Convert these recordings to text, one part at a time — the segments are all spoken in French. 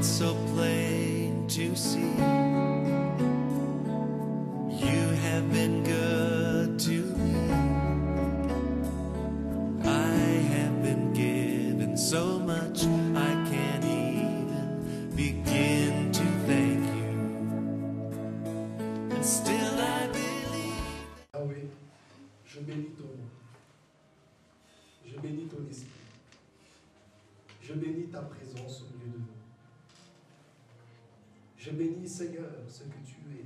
so plain to see. You have been good to me. I have been given so much I can't even begin to thank you. And still I believe. Ah oui, je bénis ton nom. Je bénis ton esprit. Je bénis ta présence au milieu de nous. Je bénis, Seigneur, ce que tu es,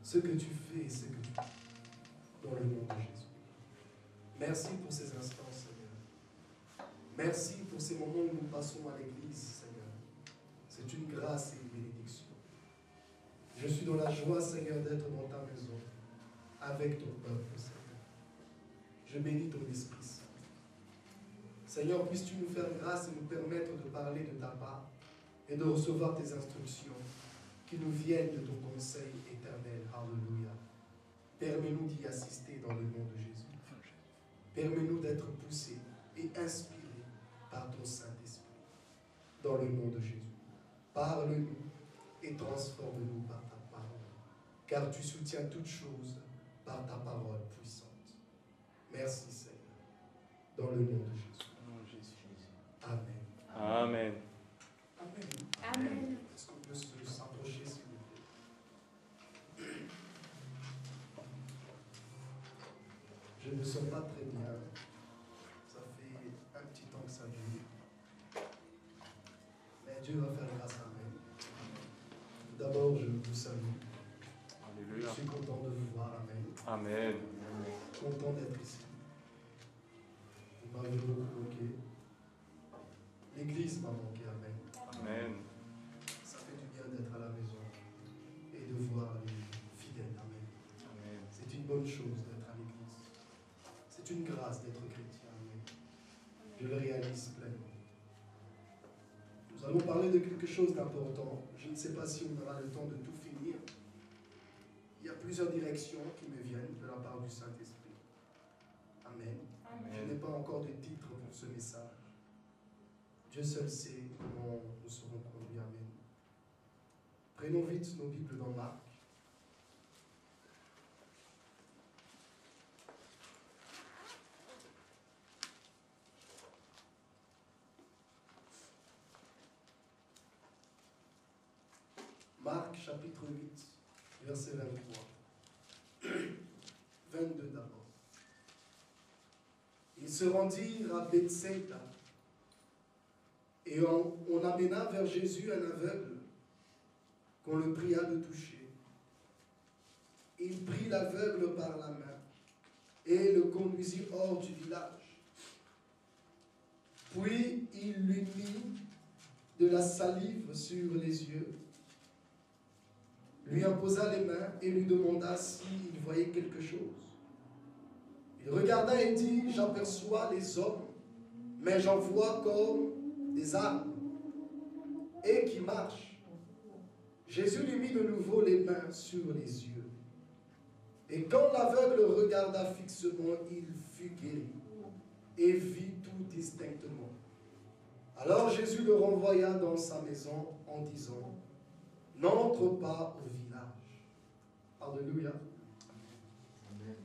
ce que tu fais et ce que tu fais dans le nom de Jésus. Merci pour ces instants, Seigneur. Merci pour ces moments où nous passons à l'église, Seigneur. C'est une grâce et une bénédiction. Je suis dans la joie, Seigneur, d'être dans ta maison, avec ton peuple, Seigneur. Je bénis ton Esprit Saint. Seigneur, puisses-tu nous faire grâce et nous permettre de parler de ta part et de recevoir tes instructions qui nous viennent de ton conseil éternel. Alléluia. Permets-nous d'y assister dans le nom de Jésus. Permets-nous d'être poussés et inspirés par ton Saint-Esprit dans le nom de Jésus. Parle-nous et transforme-nous par ta parole, car tu soutiens toutes choses par ta parole puissante. Merci, Seigneur, dans le nom de Jésus. Amen. Amen. Amen. Amen. Est-ce qu'on peut s'approcher, s'il vous plaît? Je ne me sens pas très bien. Ça fait un petit temps que ça dure. Mais Dieu va faire grâce à moi. D'abord, je vous salue. Alléluia. Je suis content de vous voir. Amen. Amen. Content d'être ici. Vous m'avez beaucoup manqué. L'église m'a manqué. Amen. Amen. Ça fait du bien d'être à la maison et de voir les fidèles. Amen. Amen. C'est une bonne chose d'être à l'église. C'est une grâce d'être chrétien. Amen. Je le réalise pleinement. Nous allons parler de quelque chose d'important. Je ne sais pas si on aura le temps de tout finir. Il y a plusieurs directions qui me viennent de la part du Saint-Esprit. Amen. Amen. Je n'ai pas encore de titre pour ce message. Dieu seul sait comment nous serons conduits. Amen. Prenons vite nos Bibles dans Marc. Marc chapitre 8, verset 23. 22 d'abord. Ils se rendirent à Bethsaïda et on amena vers Jésus un aveugle qu'on le pria de toucher. Il prit l'aveugle par la main et le conduisit hors du village. Puis il lui mit de la salive sur les yeux, lui imposa les mains et lui demanda s'il voyait quelque chose. Il regarda et dit, j'aperçois les hommes, mais j'en vois comme des arbres, et qui marchent. Jésus lui mit de nouveau les mains sur les yeux. Et quand l'aveugle regarda fixement, il fut guéri, et vit tout distinctement. Alors Jésus le renvoya dans sa maison en disant, n'entre pas au village. Alléluia. Amen.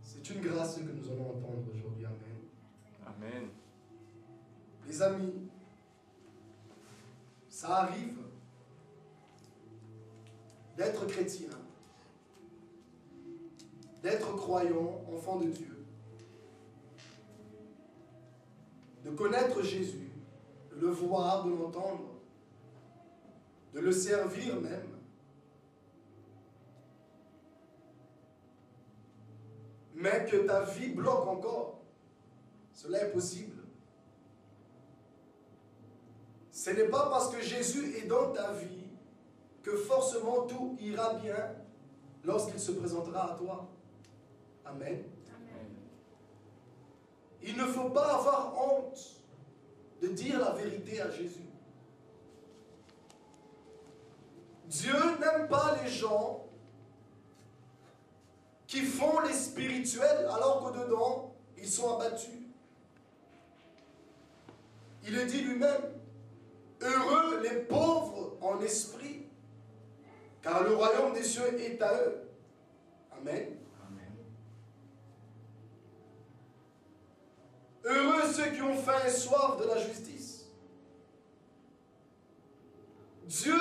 C'est une grâce que nous allons entendre aujourd'hui. Amen. Amen. Les amis, ça arrive d'être chrétien, d'être croyant, enfant de Dieu, de connaître Jésus, de le voir, de l'entendre, de le servir même. Mais que ta vie bloque encore. Cela est possible. Ce n'est pas parce que Jésus est dans ta vie que forcément tout ira bien lorsqu'il se présentera à toi. Amen. Amen. Il ne faut pas avoir honte de dire la vérité à Jésus. Dieu n'aime pas les gens qui font les spirituels alors qu'au-dedans, ils sont abattus. Il le dit lui-même, heureux les pauvres en esprit, car le royaume des cieux est à eux. Amen. Heureux ceux qui ont faim et soif de la justice. Dieu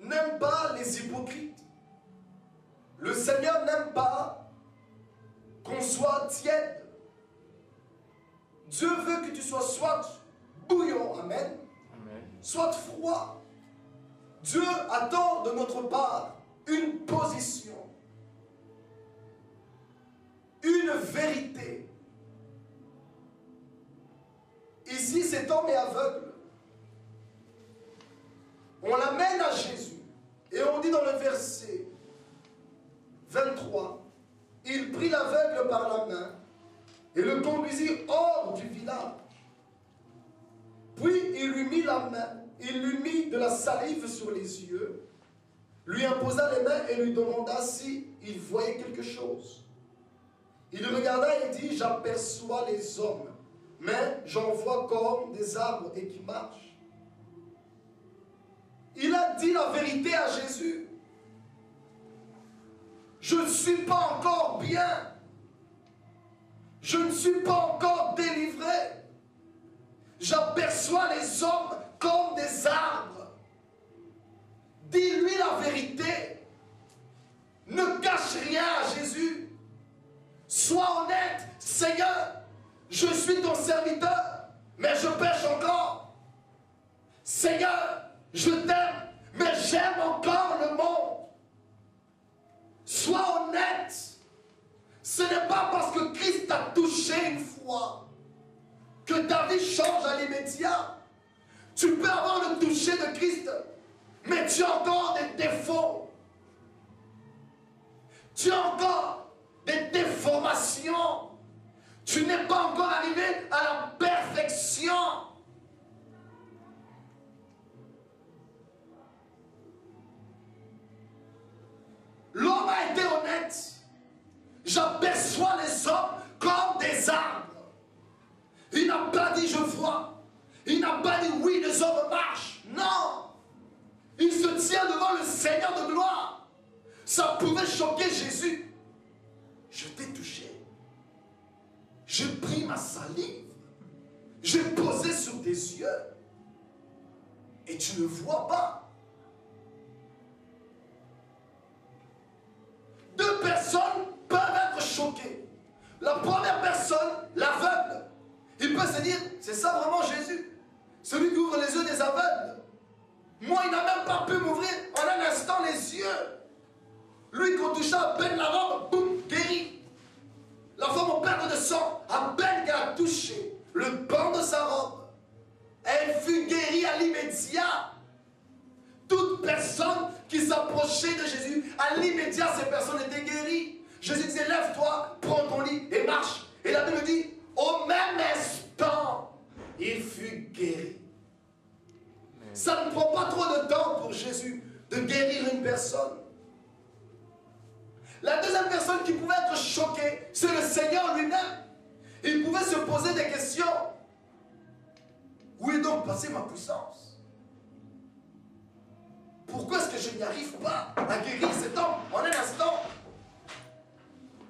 n'aime pas les hypocrites. Le Seigneur n'aime pas qu'on soit tiède. Dieu veut que tu sois soit bouillant, amen, soit froid. Dieu attend de notre part une position, une vérité. Ici, cet homme est aveugle. On l'amène à Jésus. Et on dit dans le verset 23, il prit l'aveugle par la main et le conduisit hors du village. Puis il lui mit la main, il lui mit de la salive sur les yeux, lui imposa les mains et lui demanda si il voyait quelque chose. Il regarda et dit, j'aperçois les hommes, mais j'en vois comme des arbres et qui marchent. Il a dit la vérité à Jésus. Je ne suis pas encore bien. Je ne suis pas encore délivré. J'aperçois les hommes comme des arbres. Dis-lui la vérité. Ne cache rien à Jésus. Sois honnête. Seigneur, je suis ton serviteur, mais je pêche encore. Seigneur, je t'aime, mais j'aime encore le monde. Sois honnête. Ce n'est pas parce que Christ t'a touché une fois que ta vie change à l'immédiat. Tu peux avoir le toucher de Christ, mais tu as encore des défauts. Tu as encore des déformations. Tu n'es pas encore arrivé à la perfection. L'homme a été honnête. J'aperçois les hommes comme des arbres. Il n'a pas dit je vois. Il n'a pas dit oui, les hommes marchent. Non. Il se tient devant le Seigneur de gloire. Ça pouvait choquer Jésus. Je t'ai touché. J'ai pris ma salive. J'ai posé sur tes yeux. Et tu ne vois pas. Deux personnes peuvent être choquées. La première personne, l'aveugle, il peut se dire, c'est ça vraiment Jésus, celui qui ouvre les yeux des aveugles. Moi, il n'a même pas pu m'ouvrir en un instant les yeux. Lui, qu'on toucha à peine la robe, boum, guéri. La femme en perte de sang, à peine qu'elle a touché le pan de sa robe, elle fut guérie à l'immédiat. Toute personne qui s'approchait de Jésus, à l'immédiat, ces personnes étaient guéries. Jésus disait, lève-toi, prends ton lit et marche. Et la Bible dit, au même instant, il fut guéri. Ça ne prend pas trop de temps pour Jésus de guérir une personne. La deuxième personne qui pouvait être choquée, c'est le Seigneur lui-même. Il pouvait se poser des questions. Où est donc passée ma puissance? Pourquoi est-ce que je n'y arrive pas à guérir cet homme en un instant?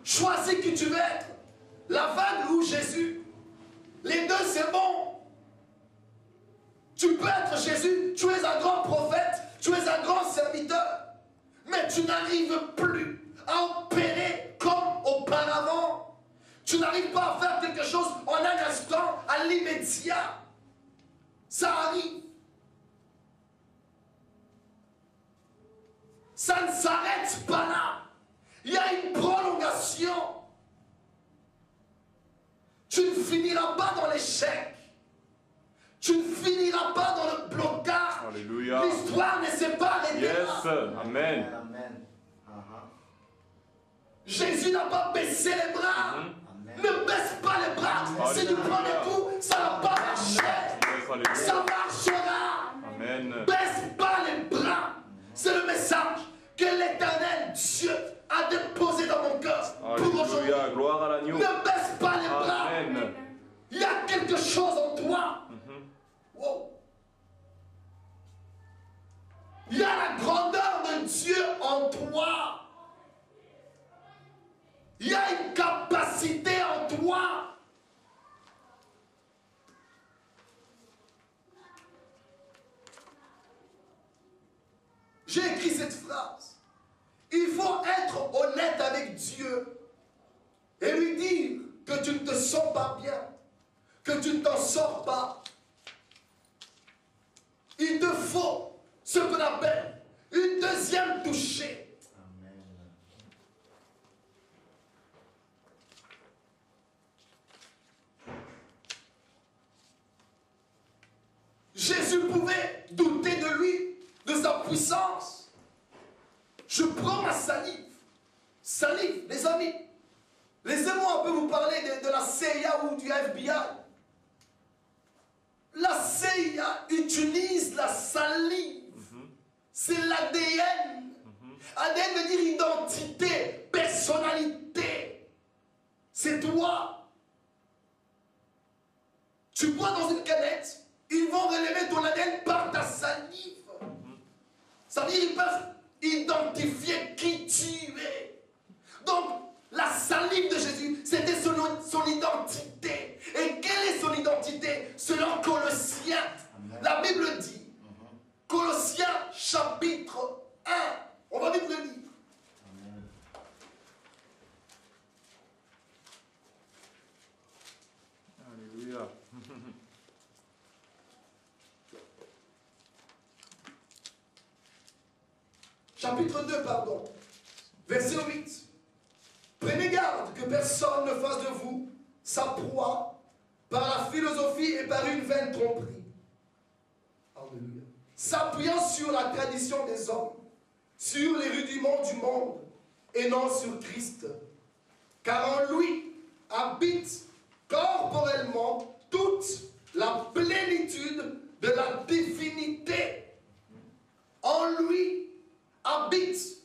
Choisis qui tu veux être, l'aveugle ou Jésus. Les deux, c'est bon. Tu peux être Jésus, tu es un grand prophète, tu es un grand serviteur, mais tu n'arrives plus à opérer comme auparavant. Tu n'arrives pas à faire quelque chose en un instant, à l'immédiat. Ça arrive. Ça ne s'arrête pas là. Il y a une prolongation. Tu ne finiras pas dans l'échec. Tu ne finiras pas dans le blocage. Alléluia. L'histoire ne s'est pas arrêtée Yes. là. Amen. Jésus n'a pas baissé les bras. Ne baisse pas les bras. Si tu prends les coups, ça ne va pas marcher. Ça marchera. Amen. Baisse pas les bras. C'est le message que l'Éternel Dieu a déposé dans mon cœur pour aujourd'hui. Alléluia. Gloire à l'agneau. Ne baisse pas les bras. Amen. Il y a quelque chose en toi Wow. Il y a la grandeur de Dieu en toi. Il y a une capacité en toi. J'ai écrit cette phrase. Il faut être honnête avec Dieu et lui dire que tu ne te sens pas bien, que tu ne t'en sors pas. Il te faut ce qu'on appelle une deuxième touchée. Amen. Jésus pouvait douter de lui, de sa puissance. Je prends ma salive. Salive, les amis. Laissez-moi un peu vous parler de la CIA ou du FBI. La CIA utilise la salive. C'est l'ADN. ADN veut dire identité, personnalité. C'est toi. Tu bois dans une canette, ils vont relever ton ADN par ta salive. Ça veut dire qu'ils peuvent identifier qui tu es. Donc, la salive de Jésus, c'était son identité. Et quelle est son identité? Selon Colossiens. Amen. La Bible dit, Colossiens chapitre 1. On va vite le lire. Amen. Alléluia. Chapitre 2, pardon. Verset 8. Prenez garde que personne ne fasse de vous sa proie par la philosophie et par une vaine tromperie. Alléluia. S'appuyant sur la tradition des hommes, sur les rudiments du monde et non sur Christ. Car en lui habite corporellement toute la plénitude de la divinité. En lui habite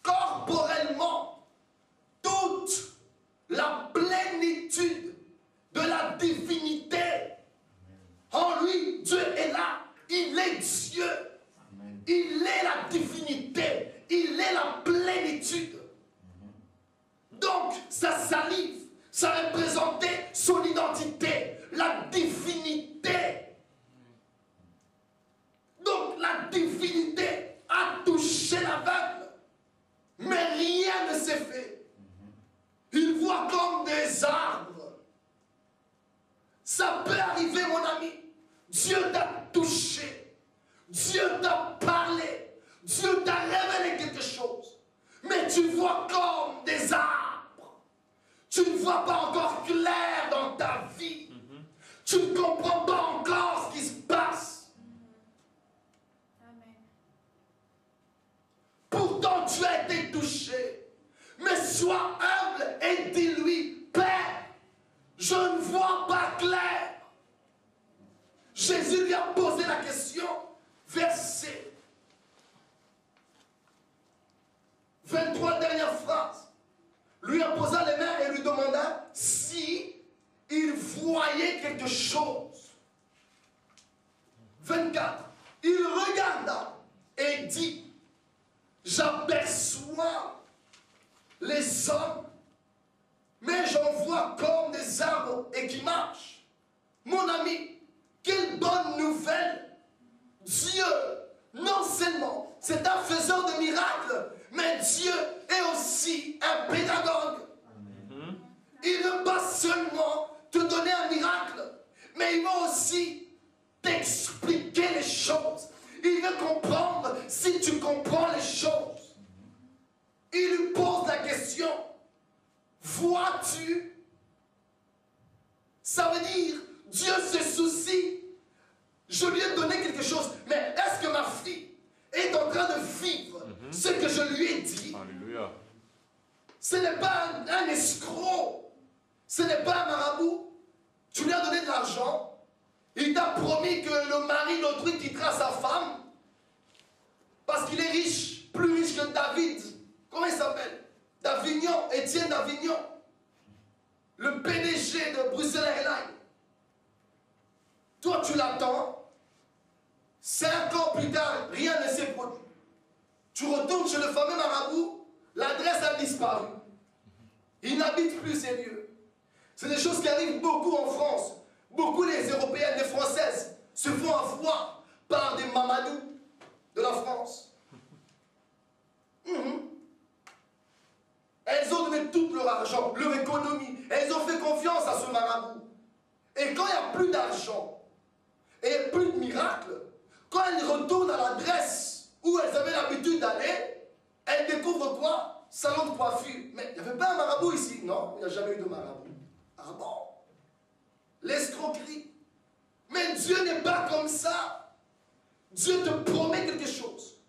corporellement toute la plénitude de la divinité. En lui, Dieu est là. Il est Dieu. Amen. Il est la divinité. Il est la plénitude. Donc, sa salive, ça représentait son identité, la divinité. Donc, la divinité a touché l'aveugle, mais rien ne s'est fait. Il voit comme des arbres. Ça peut arriver, mon ami. Dieu t'a touché. Dieu t'a parlé. Dieu t'a révélé quelque chose. Mais tu vois comme des arbres. Tu ne vois pas encore clair dans ta vie. Tu ne comprends pas encore ce qui se passe. Amen. Pourtant, tu as été touché. Mais sois humble et dis-lui, Père, je ne vois pas clair. Jésus lui a posé la question, verset 23, dernière phrase. Lui imposa les mains et lui demanda si il voyait quelque chose. 24. Il regarda et dit, j'aperçois les hommes, mais j'en vois comme des arbres et qui marchent. Mon ami, quelle bonne nouvelle! Dieu, non seulement c'est un faiseur de miracles, mais Dieu est aussi un pédagogue. Amen. Il ne veut pas seulement te donner un miracle, mais il veut aussi t'expliquer les choses. Il veut comprendre si tu comprends les choses. Il lui pose la question, vois-tu? Ça veut dire, Dieu se soucie. Je lui ai donné quelque chose, mais est-ce que ma fille est en train de vivre ce que je lui ai dit? Alléluia. Ce n'est pas un escroc. Ce n'est pas un marabout. Tu lui as donné de l'argent. Il t'a promis que le mari d'autrui quittera sa femme. Parce qu'il est riche. Plus riche que David. Comment il s'appelle? Davignon. Étienne Davignon. Le PDG de Bruxelles Airlines. Toi, tu l'attends. plus tard, rien ne s'est produit. Tu retournes chez le fameux marabout, l'adresse a disparu. Il n'habite plus ces lieux. C'est des choses qui arrivent beaucoup en France. Beaucoup les Européennes, les Françaises se font avoir par des mamadous de la France. Elles ont donné tout leur argent, leur économie. Elles ont fait confiance à ce marabout. Et quand il n'y a plus d'argent et plus de miracles, quand elles retournent à l'adresse où elles avaient l'habitude d'aller, elles découvrent quoi? Salon de coiffure. Mais il n'y avait pas un marabout ici. Non, il n'y a jamais eu de marabout. Ah bon? L'escroquerie. Mais Dieu n'est pas comme ça. Dieu te promet quelque chose.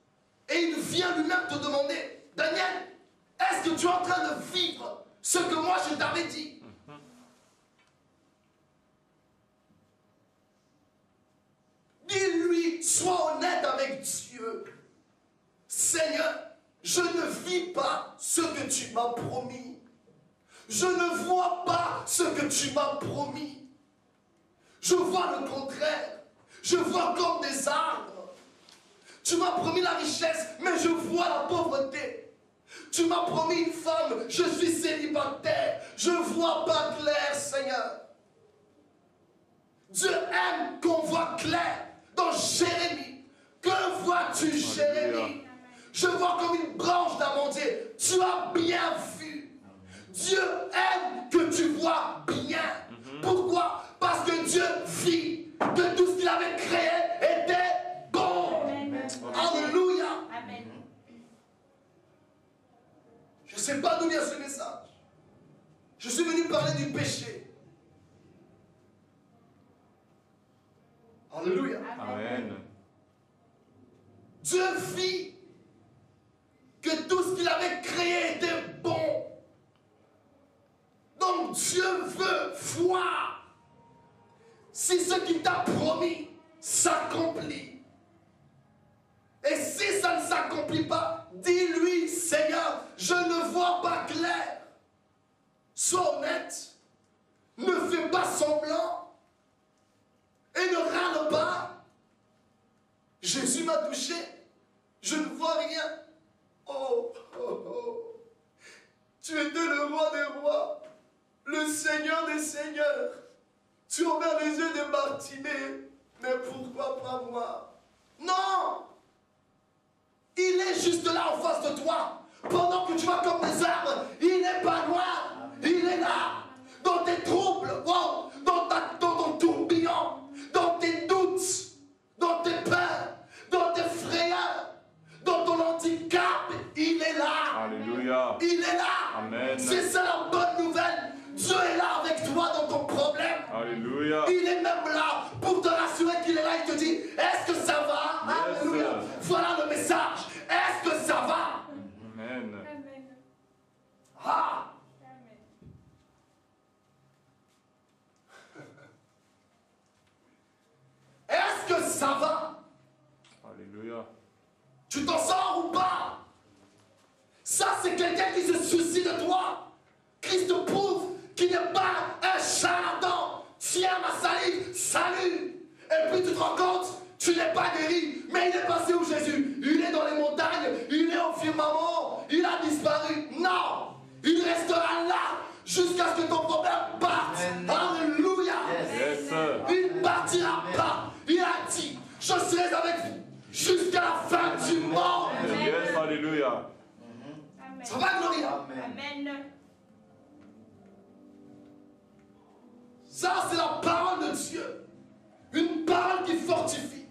Et il vient lui-même te demander, Daniel, est-ce que tu es en train de vivre ce que moi je t'avais dit? Dis-lui, sois honnête avec Dieu. Seigneur, je ne vis pas ce que tu m'as promis. Je ne vois pas ce que tu m'as promis. Je vois le contraire. Je vois comme des arbres. Tu m'as promis la richesse, mais je vois la pauvreté. Tu m'as promis une femme, je suis célibataire. Je ne vois pas clair, Seigneur. Dieu aime qu'on voit clair. Dans Jérémie, que vois-tu, Jérémie? Je vois comme une branche d'amandier. Tu as bien vu. Dieu aime que tu vois bien. Pourquoi? Parce que Dieu vit que tout ce qu'il avait créé était bon. Alléluia. Je ne sais pas d'où vient ce message. Je suis venu parler du péché. Alléluia. Amen. Dieu vit que tout ce qu'il avait créé était bon. Donc Dieu veut voir si ce qu'il t'a promis s'accomplit. Et si ça ne s'accomplit pas, dis-lui, Seigneur, je ne vois pas clair. Sois honnête. Ne fais pas semblant. Et ne râle pas. Jésus m'a touché. Je ne vois rien. Oh, oh, oh. Tu étais le roi des rois, le Seigneur des seigneurs. Tu as ouvert les yeux de Bartimée. Mais pourquoi pas moi? Non! Il est juste là en face de toi. Pendant que tu vas comme des arbres, il n'est pas loin. Il est là. Dans tes troubles, wow, dans ton tourbillon, dans tes doutes, dans tes peurs, dans tes frayeurs, dans ton handicap, il est là. Alléluia. Il est là. Amen. C'est ça la bonne nouvelle. Dieu est là avec toi dans ton problème. Alléluia. Il est même là pour te rassurer qu'il est là. Il te dit, est-ce que ça va? Yes. Alléluia. Voilà le message. Est-ce que ça va? Amen. Ah! Est-ce que ça va? Alléluia. Tu t'en sors ou pas? Ça, c'est quelqu'un qui se soucie de toi. Christ prouve qu'il n'est pas un charlatan. Tiens ma salive, salut. Et puis tu te rends compte, tu n'es pas guéri. Mais il est passé où Jésus? Il est dans les montagnes, il est au firmament, il a disparu. Non, il restera là jusqu'à ce que ton problème parte. Alléluia. Yes. Il ne partira pas. Il a dit, je serai avec vous jusqu'à la fin du monde. Yes. Alléluia. Ça va, Gloria? Amen. Ça, c'est la parole de Dieu. Une parole qui fortifie.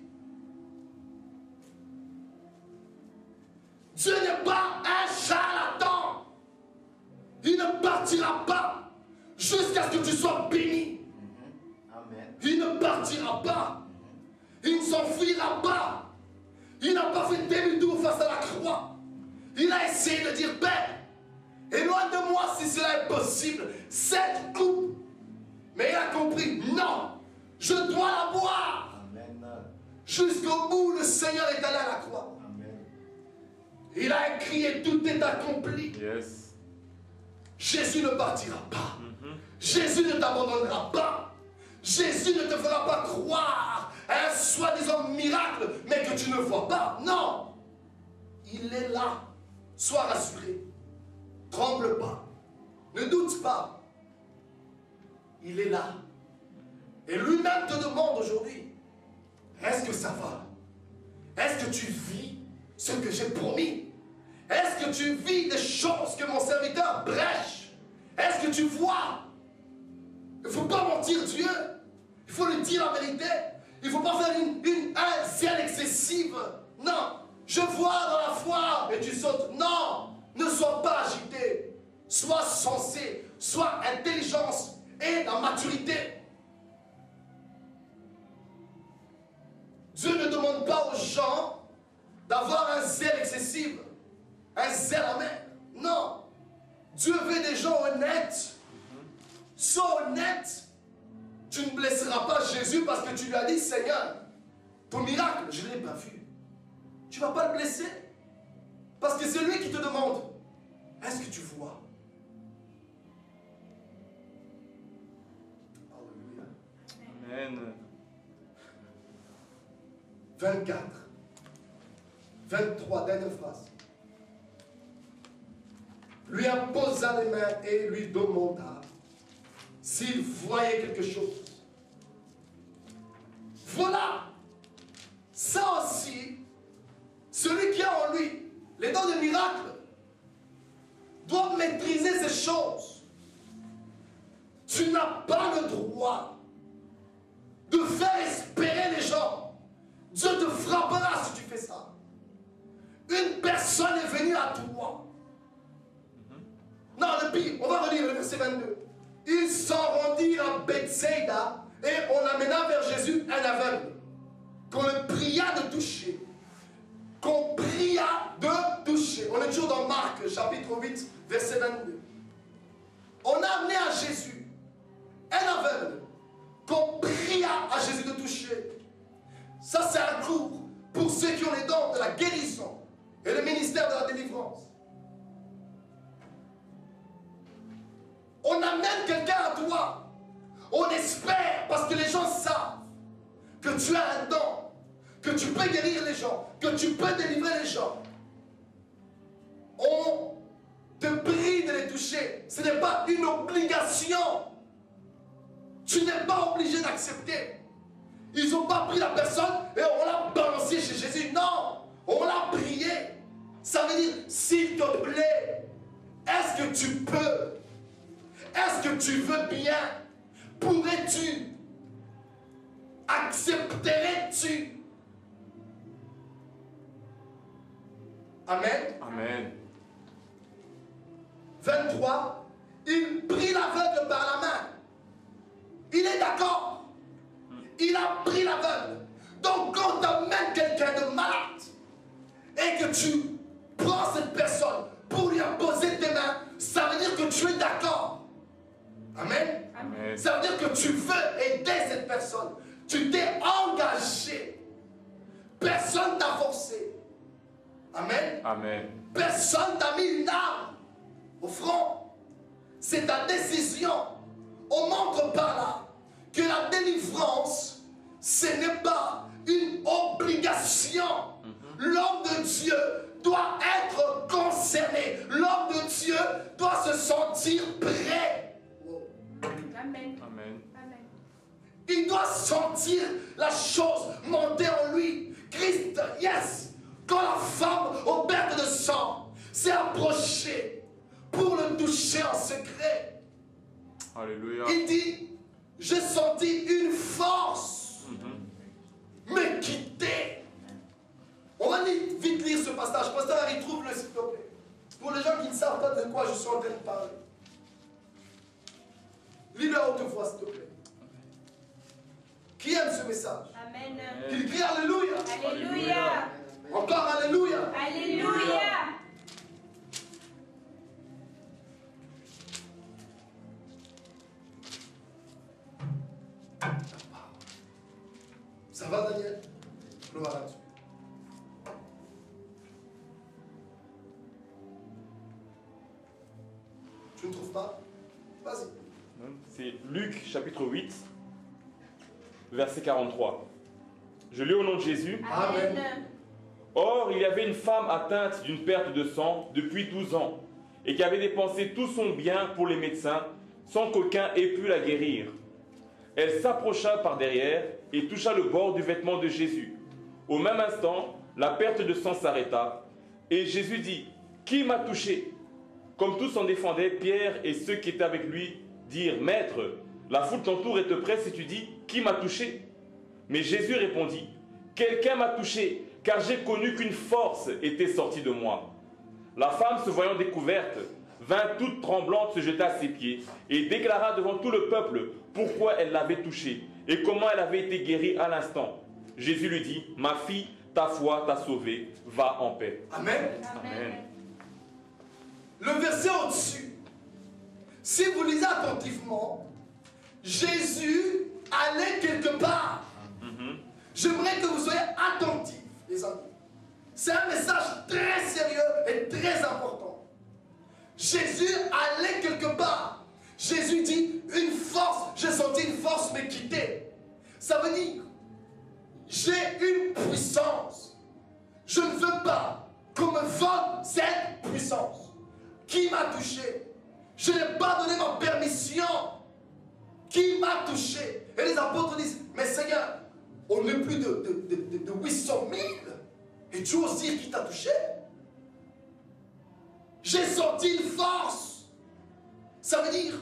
Dieu n'est pas un charlatan. Il ne partira pas jusqu'à ce que tu sois béni. Amen. Il ne partira pas. Il ne s'enfuira pas. Il n'a pas fait demi-tour face à la croix. Il a essayé de dire, Père, éloigne de moi si cela est possible, cette coupe. Mais il a compris, non, je dois la boire. Amen. Jusqu'au bout, le Seigneur est allé à la croix. Amen. Il a crié, tout est accompli. Yes. Jésus ne partira pas. Jésus ne t'abandonnera pas. Jésus ne te fera pas croire à un soi-disant miracle, mais que tu ne vois pas. Non. Il est là. Sois rassuré. Tremble pas. Ne doute pas. Il est là. Et lui-même te demande aujourd'hui, est-ce que ça va? Est-ce que tu vis ce que j'ai promis? Est-ce que tu vis des choses que mon serviteur brèche? Est-ce que tu vois? Il ne faut pas mentir Dieu. Il faut lui dire la vérité. Il ne faut pas faire un zèle excessive. Non. Je vois dans la foi et tu sautes. Non. Ne sois pas agité. Sois sensé. Sois intelligence et la maturité. Dieu ne demande pas aux gens d'avoir un zèle excessif, un zèle amer. Non. Dieu veut des gens honnêtes. Sois honnête. Tu ne blesseras pas Jésus parce que tu lui as dit, Seigneur, ton miracle, je ne l'ai pas vu. Tu ne vas pas le blesser. Parce que c'est lui qui te demande, est-ce que tu vois? Alléluia. Amen. 24. 23, dernière phrase. Lui imposa les mains et lui demanda s'il voyait quelque chose. Voilà. Ça aussi, celui qui a en lui les dons de miracle doit maîtriser ces choses. Tu n'as pas le droit de faire espérer les gens. Dieu te frappera si tu fais ça. Une personne est venue à toi. Non, le pire, on va relire le verset 22. Ils s'en rendirent à Bethsaïda et on amena vers Jésus un aveugle qu'on le pria de toucher. Qu'on pria de toucher. On est toujours dans Marc, chapitre 8, verset 22. On a amené à Jésus un aveugle qu'on pria à Jésus de toucher. Ça, c'est un cours pour ceux qui ont les dons de la guérison et le ministère de la délivrance. On amène quelqu'un à toi. On espère, parce que les gens savent que tu as un don, que tu peux guérir les gens, que tu peux délivrer les gens. On te prie de les toucher. Ce n'est pas une obligation. Tu n'es pas obligé d'accepter. Ils n'ont pas pris la personne et on l'a balancé chez Jésus. Non, on l'a prié. Ça veut dire, s'il te plaît, est-ce que tu peux? Est-ce que tu veux bien? Pourrais-tu? Accepterais-tu? Amen. Amen. 23, il prit l'aveugle par la main. Il est d'accord. Il a pris l'aveugle. Donc quand tu amènes quelqu'un de malade et que tu prends cette personne pour lui imposer tes mains, ça veut dire que tu es d'accord. Amen. Amen. Ça veut dire que tu veux aider cette personne. Tu t'es engagé. Personne t'a forcé. Amen. Amen. Personne t'a mis une arme au front. C'est ta décision. On montre par là que la délivrance, ce n'est pas une obligation. L'homme de Dieu doit être concerné. L'homme de Dieu doit se sentir prêt. Amen. Amen. Amen. Il doit sentir la chose monter en lui. Christ, yes. Quand la femme aux pertes de sang s'est approchée pour le toucher en secret, Alléluia. il dit, j'ai senti une force me quitter. On va vite lire ce passage. Pasteur Harry, trouve-le s'il te plaît. Pour les gens qui ne savent pas de quoi je suis en train de parler. Lis-le à haute voix, s'il te plaît. Qui aime ce message? Amen. Qu'il crie Alléluia. Alléluia. Encore Alléluia. Alléluia. Ça va, Daniel? Gloire à Dieu. Tu ne trouves pas? Vas-y. C'est Luc chapitre 8, verset 43. Je lis au nom de Jésus. Amen. Or, il y avait une femme atteinte d'une perte de sang depuis 12 ans et qui avait dépensé tout son bien pour les médecins sans qu'aucun ait pu la guérir. Elle s'approcha par derrière et toucha le bord du vêtement de Jésus. Au même instant, la perte de sang s'arrêta et Jésus dit « Qui m'a touché ?» Comme tous s'en défendaient, Pierre et ceux qui étaient avec lui dirent « Maître, la foule t'entoure et te presse et tu dis « Qui m'a touché ?» Mais Jésus répondit « Quelqu'un m'a touché, car j'ai connu qu'une force était sortie de moi. » La femme, se voyant découverte, vint toute tremblante se jeter à ses pieds et déclara devant tout le peuple pourquoi elle l'avait touché et comment elle avait été guérie à l'instant. Jésus lui dit « Ma fille, ta foi t'a sauvée, va en paix. » Amen. Amen. Le verset au-dessus, si vous lisez attentivement, Jésus allait quelque part. J'aimerais que vous soyez attentifs, les amis. C'est un message très sérieux et très important. Jésus allait quelque part. Jésus dit, une force, j'ai senti une force me quitter. Ça veut dire, j'ai une puissance. Je ne veux pas qu'on me vole cette puissance. Qui m'a touché? Je n'ai pas donné ma permission. Qui m'a touché? Et les apôtres disent, mais Seigneur, on est plus de 800 000. Et tu oses dire qui t'a touché? J'ai senti une force. Ça veut dire,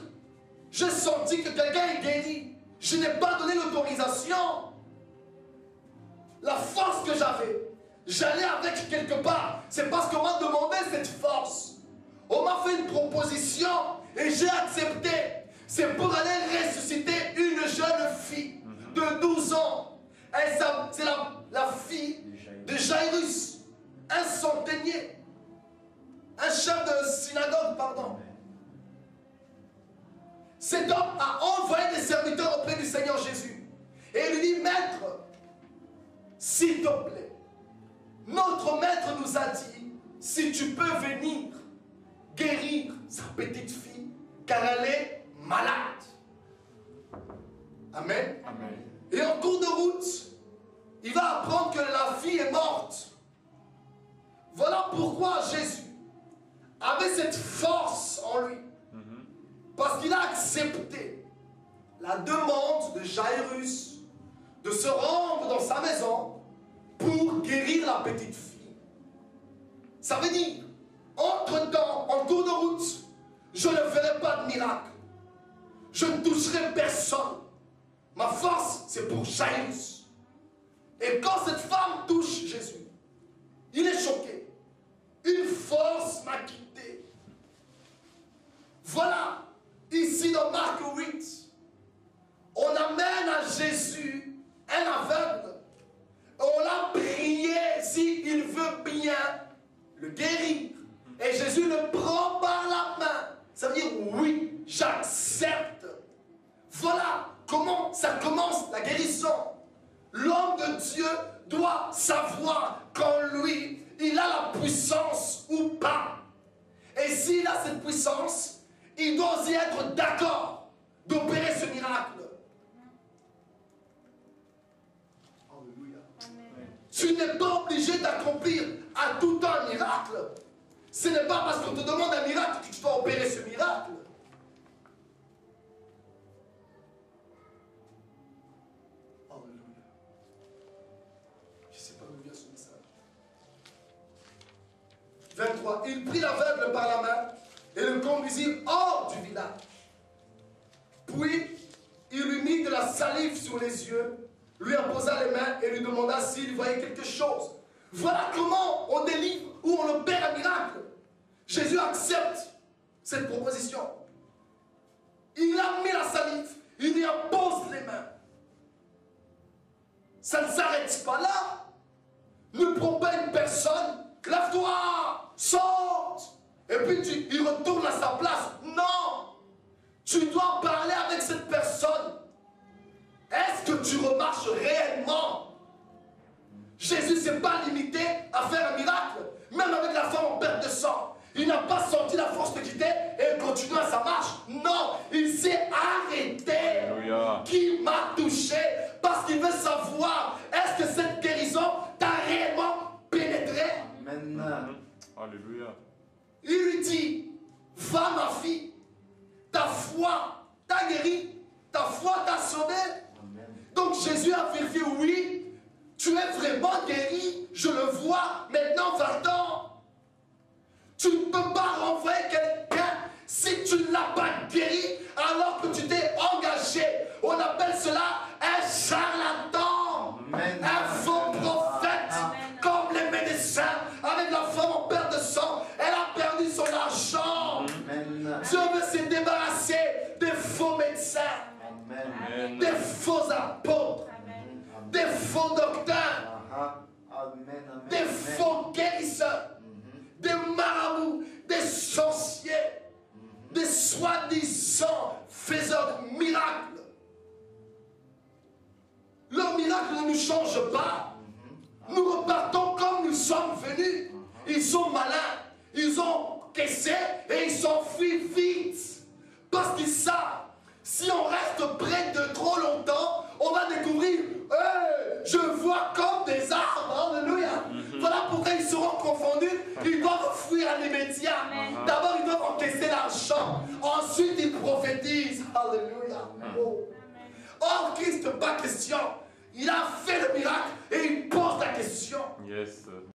j'ai senti que quelqu'un est guéri. Je n'ai pas donné l'autorisation. La force que j'allais avec quelque part. C'est parce qu'on m'a demandé cette force. On m'a fait une proposition et j'ai accepté. C'est pour aller ressusciter une jeune fille de 12 ans. C'est la fille de Jairus, un centenier, un chef de synagogue, pardon. Cet homme a envoyé des serviteurs auprès du Seigneur Jésus. Et il lui dit, Maître, s'il te plaît, notre maître nous a dit, si tu peux venir guérir sa petite fille, car elle est malade. Amen. Amen. Et en cours de route, il va apprendre que la fille est morte. Voilà pourquoi Jésus avait cette force en lui. Parce qu'il a accepté la demande de Jairus de se rendre dans sa maison pour guérir la petite fille. Ça veut dire, entre-temps, en cours de route, je ne ferai pas de miracle. Je ne toucherai personne. Ma force, c'est pour Jairus. Et quand cette femme touche Jésus, il est choqué. Une force m'a quitté. Voilà, ici dans Marc 8, on amène à Jésus un aveugle. On l'a prié s'il veut bien le guérir. Et Jésus le prend par la main. Ça veut dire oui, j'accepte. Voilà comment ça commence la guérison. L'homme de Dieu doit savoir quand lui, il a la puissance ou pas. Et s'il a cette puissance, il doit aussi être d'accord d'opérer ce miracle. Alléluia. Tu n'es pas obligé d'accomplir à tout un miracle. Ce n'est pas parce qu'on te demande un miracle que tu dois opérer ce miracle. Alléluia. Je ne sais pas d'où vient ce message. 23. Il prit l'aveugle par la main et le conduisit hors du village. Puis, il lui mit de la salive sur les yeux, lui imposa les mains et lui demanda s'il voyait quelque chose. Voilà comment on délivre ou on opère un miracle. Jésus accepte cette proposition. Il a mis la salive, il lui impose les mains. Ça ne s'arrête pas là. Ne prends pas une personne, lève-toi, saute, et puis il retourne à sa place. Non, tu dois parler avec cette personne. Est-ce que tu remarches réellement? Jésus ne s'est pas limité à faire un miracle, même avec la femme en perte de sang. Il n'a pas senti la force de quitter et continuer à sa marche. Non, il s'est arrêté. Alléluia. Qui m'a touché? Parce il veut savoir, est-ce que cette guérison t'a réellement pénétré? Amen. Alléluia. Il lui dit, va ma fille, ta foi t'a guéri, ta foi t'a sauvé. Amen. Donc Jésus a vérifié, oui, tu es vraiment guéri, je le vois, maintenant va-t'en. Tu ne peux pas renvoyer quelqu'un si tu ne l'as pas guéri alors que tu t'es engagé. On appelle cela un charlatan, Amen. un faux prophète, Amen. comme les médecins avec la femme en perte de sang. Elle a perdu son argent. Amen. Dieu veut se débarrasser des faux médecins, Amen. Amen. des faux apôtres, Amen. des faux docteurs, Amen. Amen. des faux guérisseurs, des marabouts, des sorciers, des soi-disant faiseurs de miracles. Leurs miracles ne nous changent pas. Nous repartons comme nous sommes venus. Ils sont malins, ils ont caissé et ils s'enfuient vite. Parce qu'ils savent, si on reste près de trop longtemps, on va découvrir, je vois comme des arbres. Alléluia. Voilà pourquoi ils seront confondus. Ils doivent fuir à l'immédiat. Amen. D'abord, ils doivent encaisser l'argent. Ensuite, ils prophétisent. Alléluia. Oh. Or, Christ, pas question. Il a fait le miracle et il pose la question. Yes.